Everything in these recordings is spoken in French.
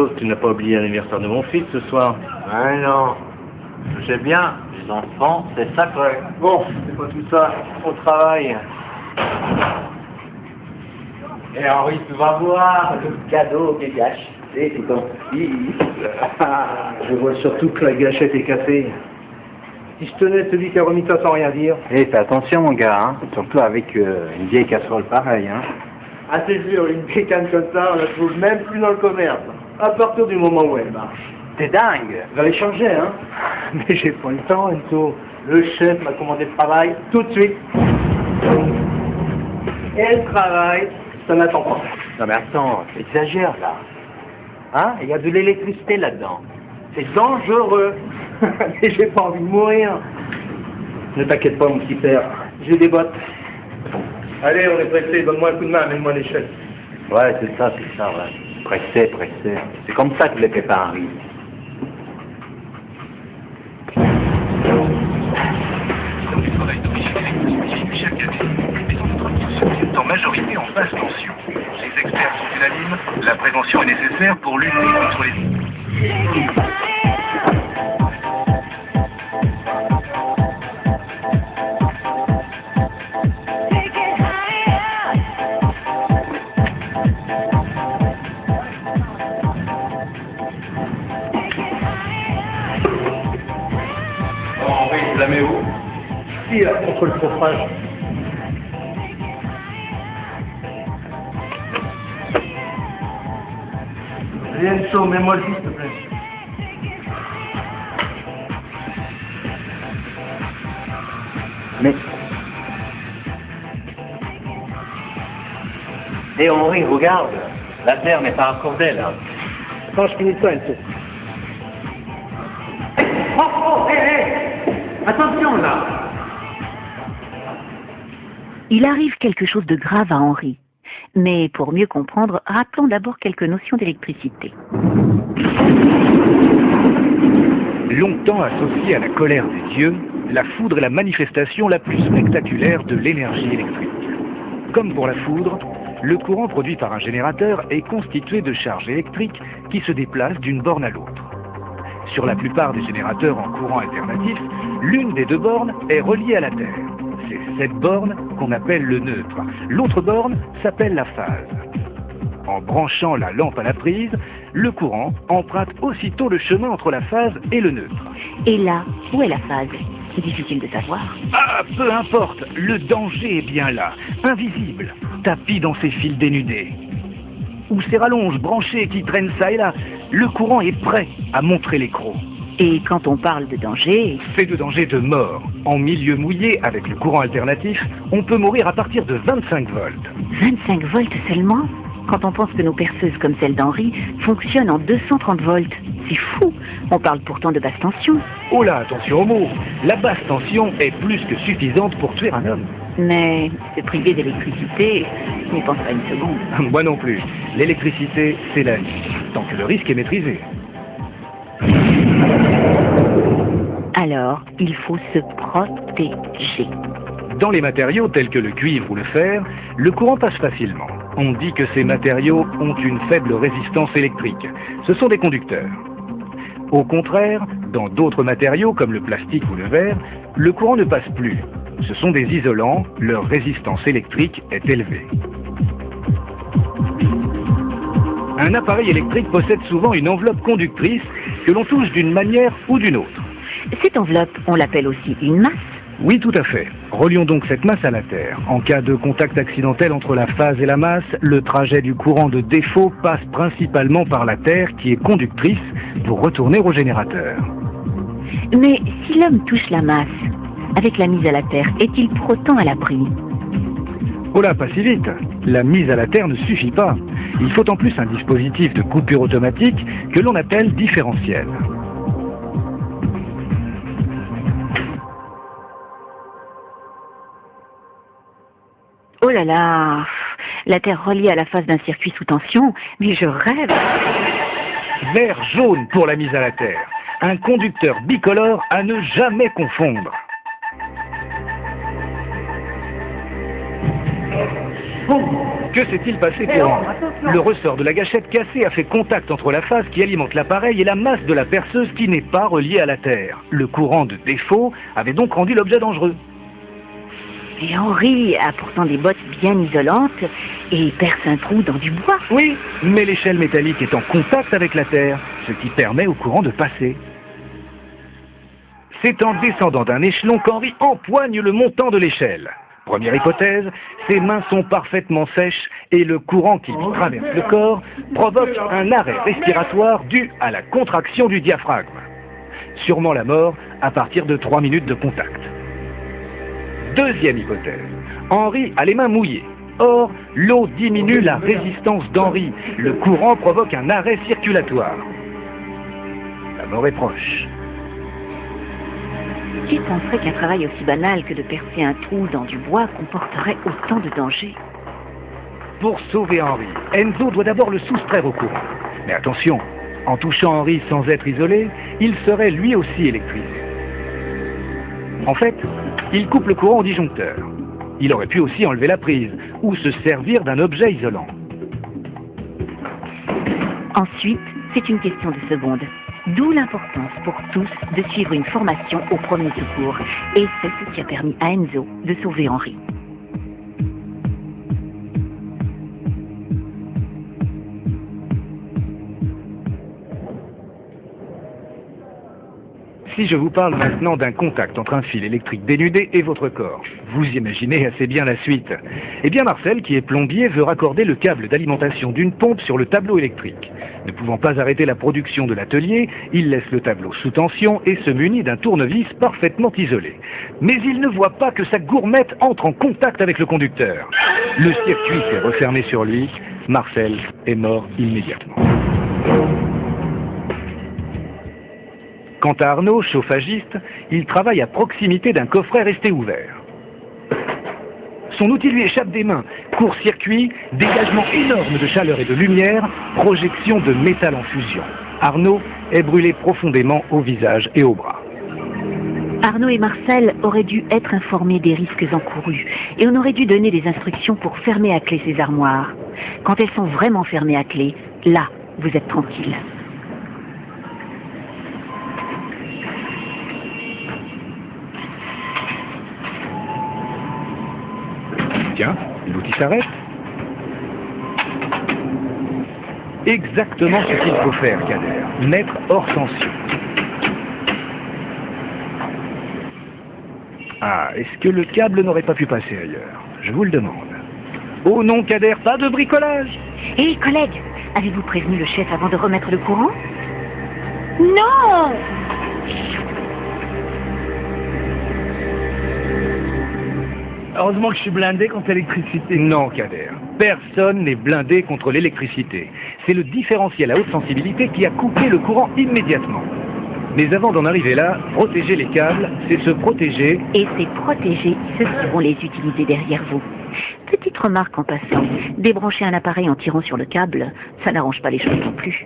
suppose que tu n'as pas oublié l'anniversaire de mon fils ce soir. Ah non, je sais bien, les enfants, c'est sacré. Bon, c'est pas tout ça, au travail. Et Henri, tu vas voir le cadeau qui est gâché, c'est ton fils. Je vois surtout que la gâchette est cassée. Si je tenais celui qui a remis ça sans rien dire. Eh, fais attention mon gars, hein, surtout avec une vieille casserole pareille, hein. Ah c'est sûr, une bécane comme ça, on la trouve même plus dans le commerce. À partir du moment où elle marche. T'es dingue. Je vais aller changer, hein. Mais j'ai pas le temps, Enzo. Le chef m'a commandé le travail tout de suite. Et le travail, ça n'attend pas. Non mais attends, exagère là. Hein, il y a de l'électricité là-dedans. C'est dangereux. Mais j'ai pas envie de mourir. Ne t'inquiète pas, mon petit père. J'ai des bottes. Allez, on est pressé. Donne-moi un coup de main, amène-moi l'échelle. Ouais, c'est ça, ouais. Pressé. C'est comme ça que les pépins arrivent. Les travails d'origine électrique continuent chaque année. Les entreprises sont en majorité en basse tension. Les experts sont unanimes, la prévention est nécessaire pour lutter contre les... Henri, je la mets où? Ici, là, contre le chauffage. Rien de chaud, mets-moi le s'il te plaît. Mais... Et Henri, regarde, la terre n'est pas accordée là. Quand je finis ça, Enzo. Attention là. Il arrive quelque chose de grave à Henri. Mais pour mieux comprendre, rappelons d'abord quelques notions d'électricité. Longtemps associée à la colère des dieux, la foudre est la manifestation la plus spectaculaire de l'énergie électrique. Comme pour la foudre, le courant produit par un générateur est constitué de charges électriques qui se déplacent d'une borne à l'autre. Sur la plupart des générateurs en courant alternatif, l'une des deux bornes est reliée à la Terre. C'est cette borne qu'on appelle le neutre. L'autre borne s'appelle la phase. En branchant la lampe à la prise, le courant emprunte aussitôt le chemin entre la phase et le neutre. Et là, où est la phase? C'est difficile de savoir. Ah, peu importe, le danger est bien là, invisible, tapi dans ses fils dénudés. Ou ces rallonges branchées qui traînent ça et là, le courant est prêt à montrer les crocs. Et quand on parle de danger... C'est de danger de mort. En milieu mouillé, avec le courant alternatif, on peut mourir à partir de 25 volts. 25 volts seulement? Quand on pense que nos perceuses comme celle d'Henri fonctionnent en 230 volts. C'est fou. On parle pourtant de basse tension. Oh là, attention aux mots. La basse tension est plus que suffisante pour tuer un homme. Mais se priver d'électricité, je n'y pense pas une seconde. Moi non plus. L'électricité, c'est la vie, tant que le risque est maîtrisé. Alors, il faut se protéger. Dans les matériaux tels que le cuivre ou le fer, le courant passe facilement. On dit que ces matériaux ont une faible résistance électrique. Ce sont des conducteurs. Au contraire, dans d'autres matériaux comme le plastique ou le verre, le courant ne passe plus. Ce sont des isolants, leur résistance électrique est élevée. Un appareil électrique possède souvent une enveloppe conductrice que l'on touche d'une manière ou d'une autre. Cette enveloppe, on l'appelle aussi une masse. Oui, tout à fait. Relions donc cette masse à la Terre. En cas de contact accidentel entre la phase et la masse, le trajet du courant de défaut passe principalement par la Terre qui est conductrice pour retourner au générateur. Mais si l'homme touche la masse, avec la mise à la Terre, est-il pour autant à l'abri? Oh là, pas si vite. La mise à la Terre ne suffit pas. Il faut en plus un dispositif de coupure automatique que l'on appelle différentiel. Oh là là, la Terre reliée à la phase d'un circuit sous tension, mais je rêve. Vert jaune pour la mise à la Terre. Un conducteur bicolore à ne jamais confondre. Oh, que Que s'est-il passé pour Henri? Le ressort de la gâchette cassée a fait contact entre la phase qui alimente l'appareil et la masse de la perceuse qui n'est pas reliée à la terre. Le courant de défaut avait donc rendu l'objet dangereux. Et Henri a pourtant des bottes bien isolantes et perce un trou dans du bois. Oui, mais l'échelle métallique est en contact avec la terre, ce qui permet au courant de passer. C'est en descendant d'un échelon qu'Henri empoigne le montant de l'échelle. Première hypothèse, ses mains sont parfaitement sèches et le courant qui lui traverse le corps provoque un arrêt respiratoire dû à la contraction du diaphragme. Sûrement la mort à partir de 3 minutes de contact. Deuxième hypothèse, Henri a les mains mouillées. Or, l'eau diminue la résistance d'Henri. Le courant provoque un arrêt circulatoire. La mort est proche. Qui penserait qu'un travail aussi banal que de percer un trou dans du bois comporterait autant de dangers? Pour sauver Henri, Enzo doit d'abord le soustraire au courant. Mais attention, en touchant Henri sans être isolé, il serait lui aussi électrisé. En fait, il coupe le courant au disjoncteur. Il aurait pu aussi enlever la prise ou se servir d'un objet isolant. Ensuite, c'est une question de secondes. D'où l'importance pour tous de suivre une formation au premier secours. Et c'est ce qui a permis à Enzo de sauver Henri. Si je vous parle maintenant d'un contact entre un fil électrique dénudé et votre corps, vous imaginez assez bien la suite. Eh bien Marcel, qui est plombier, veut raccorder le câble d'alimentation d'une pompe sur le tableau électrique. Ne pouvant pas arrêter la production de l'atelier, il laisse le tableau sous tension et se munit d'un tournevis parfaitement isolé. Mais il ne voit pas que sa gourmette entre en contact avec le conducteur. Le circuit s'est refermé sur lui. Marcel est mort immédiatement. Quant à Arnaud, chauffagiste, il travaille à proximité d'un coffret resté ouvert. Son outil lui échappe des mains. Court-circuit, dégagement énorme de chaleur et de lumière, projection de métal en fusion. Arnaud est brûlé profondément au visage et au bras. Arnaud et Marcel auraient dû être informés des risques encourus et on aurait dû donner des instructions pour fermer à clé ces armoires. Quand elles sont vraiment fermées à clé, là, vous êtes tranquille. Tiens, l'outil s'arrête. Exactement ce qu'il faut faire, Kader. Mettre hors tension. Ah, est-ce que le câble n'aurait pas pu passer ailleurs? Je vous le demande. Oh non, Kader, pas de bricolage! Hé, collègues, avez-vous prévenu le chef avant de remettre le courant? Non! Heureusement que je suis blindé contre l'électricité. Non, Kader. Personne n'est blindé contre l'électricité. C'est le différentiel à haute sensibilité qui a coupé le courant immédiatement. Mais avant d'en arriver là, protéger les câbles, c'est se protéger. Et c'est protéger ceux qui vont les utiliser derrière vous. Petite remarque en passant, débrancher un appareil en tirant sur le câble, ça n'arrange pas les choses non plus.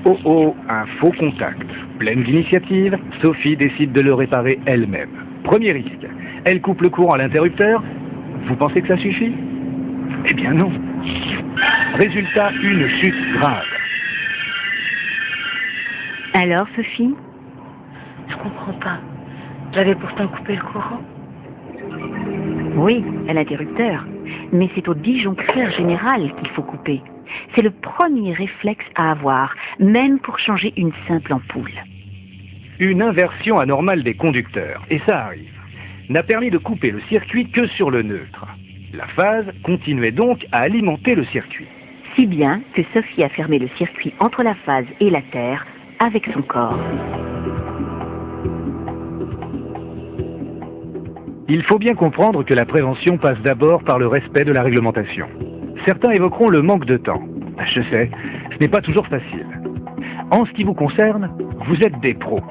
Oh oh, un faux contact. Pleine d'initiative, Sophie décide de le réparer elle-même. Premier risque, elle coupe le courant à l'interrupteur. Vous pensez que ça suffit? Eh bien non. Résultat, une chute grave. Alors, Sophie? Je comprends pas. J'avais pourtant coupé le courant. Oui, à l'interrupteur. Mais c'est au disjoncteur général qu'il faut couper. C'est le premier réflexe à avoir, même pour changer une simple ampoule. Une inversion anormale des conducteurs, et ça arrive, n'a permis de couper le circuit que sur le neutre. La phase continuait donc à alimenter le circuit. Si bien que Sophie a fermé le circuit entre la phase et la terre avec son corps. Il faut bien comprendre que la prévention passe d'abord par le respect de la réglementation. Certains évoqueront le manque de temps. Je sais, ce n'est pas toujours facile. En ce qui vous concerne, vous êtes des pros.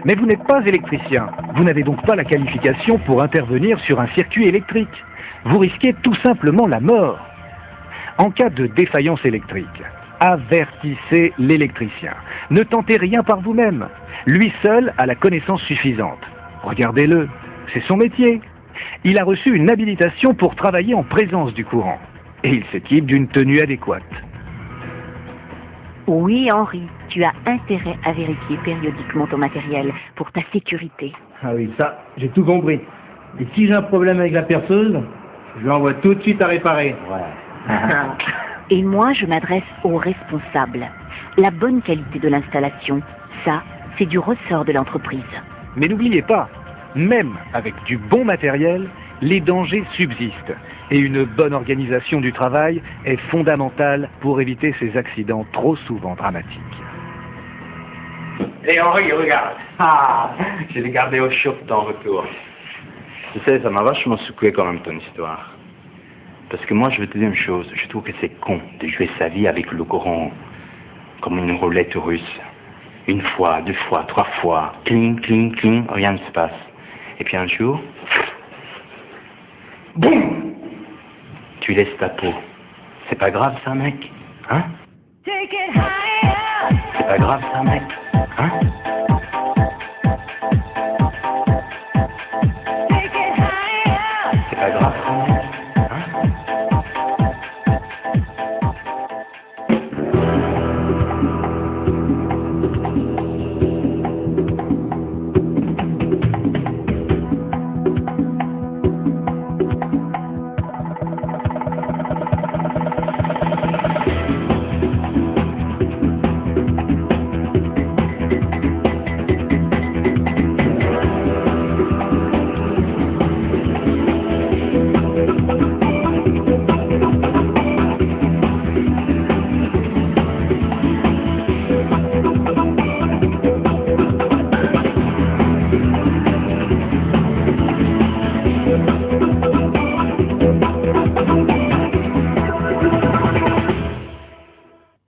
Mais vous n'êtes pas électricien. Vous n'avez donc pas la qualification pour intervenir sur un circuit électrique. Vous risquez tout simplement la mort. En cas de défaillance électrique, avertissez l'électricien. Ne tentez rien par vous-même. Lui seul a la connaissance suffisante. Regardez-le, c'est son métier. il a reçu une habilitation pour travailler en présence du courant. Et il s'équipe d'une tenue adéquate. Oui, Henri, tu as intérêt à vérifier périodiquement ton matériel pour ta sécurité. Ah oui, ça, j'ai tout compris. Et si j'ai un problème avec la perceuse, je l'envoie tout de suite à réparer. Et moi, je m'adresse aux responsables. La bonne qualité de l'installation, ça, c'est du ressort de l'entreprise. Mais n'oubliez pas, même avec du bon matériel, les dangers subsistent. Et une bonne organisation du travail est fondamentale pour éviter ces accidents trop souvent dramatiques. Et Henri, regarde. Ah, je l'ai gardé au chaud en retour. Tu sais, ça m'a vachement secoué quand même ton histoire. Parce que moi, je vais te dire une chose. Je trouve que c'est con de jouer sa vie avec le courant comme une roulette russe. Une fois, deux fois, trois fois. Cling, cling, cling, rien ne se passe. Et puis un jour, boum! Tu laisses ta peau. C'est pas grave ça, mec? Hein? C'est pas grave ça, mec? Hein?